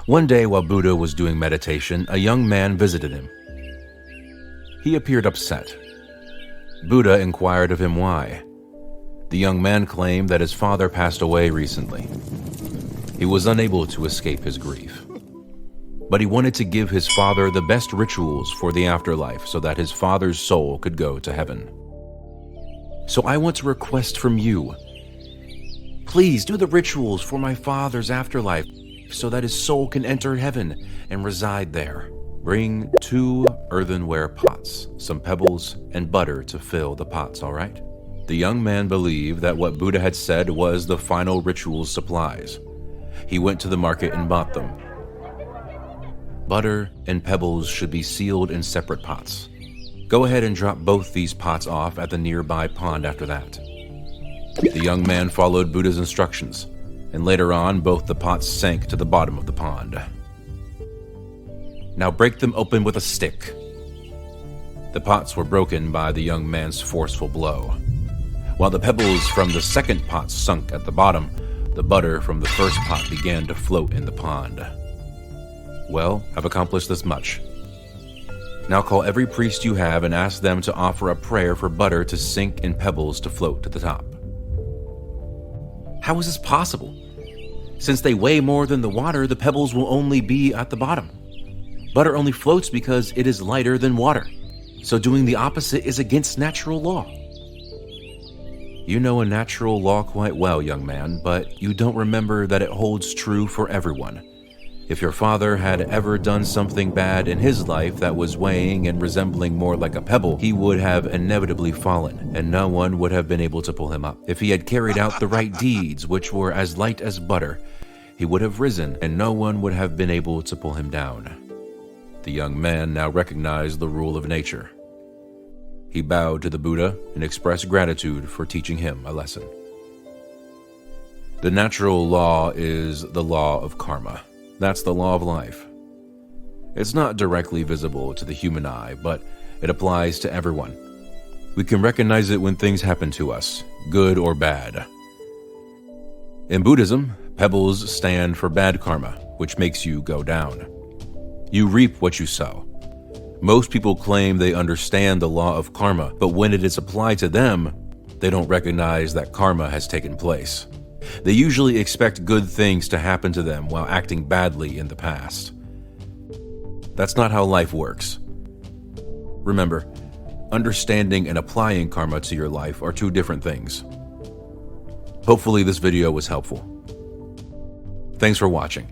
One day while Buddha was doing meditation, a young man visited him. He appeared upset. Buddha inquired of him why. The young man claimed that his father passed away recently. He was unable to escape his grief, but he wanted to give his father the best rituals for the afterlife so that his father's soul could go to heaven. So I want to request from you, please do the rituals for my father's afterlife so that his soul can enter heaven and reside there. Bring 2 earthenware pots, some pebbles, and butter to fill the pots, all right? The young man believed that what Buddha had said was the final ritual supplies. He went to the market and bought them. Butter and pebbles should be sealed in separate pots. Go ahead and drop both these pots off at the nearby pond after that. The young man followed Buddha's instructions, and later on, both the pots sank to the bottom of the pond. Now break them open with a stick. The pots were broken by the young man's forceful blow. While the pebbles from the second pot sunk at the bottom, the butter from the first pot began to float in the pond. Well, I've accomplished this much. Now call every priest you have and ask them to offer a prayer for butter to sink and pebbles to float to the top. How is this possible? Since they weigh more than the water, the pebbles will only be at the bottom. Butter only floats because it is lighter than water. So doing the opposite is against natural law. You know a natural law quite well, young man, but you don't remember that it holds true for everyone. If your father had ever done something bad in his life that was weighing and resembling more like a pebble, he would have inevitably fallen, and no one would have been able to pull him up. If he had carried out the right deeds, which were as light as butter, he would have risen, and no one would have been able to pull him down. The young man now recognized the rule of nature. He bowed to the Buddha and expressed gratitude for teaching him a lesson. The natural law is the law of karma. That's the law of life. It's not directly visible to the human eye, but it applies to everyone. We can recognize it when things happen to us, good or bad. In Buddhism, pebbles stand for bad karma, which makes you go down. You reap what you sow. Most people claim they understand the law of karma, but when it is applied to them, they don't recognize that karma has taken place. They usually expect good things to happen to them while acting badly in the past. That's not how life works. Remember, understanding and applying karma to your life are 2 different things. Hopefully this video was helpful. Thanks for watching.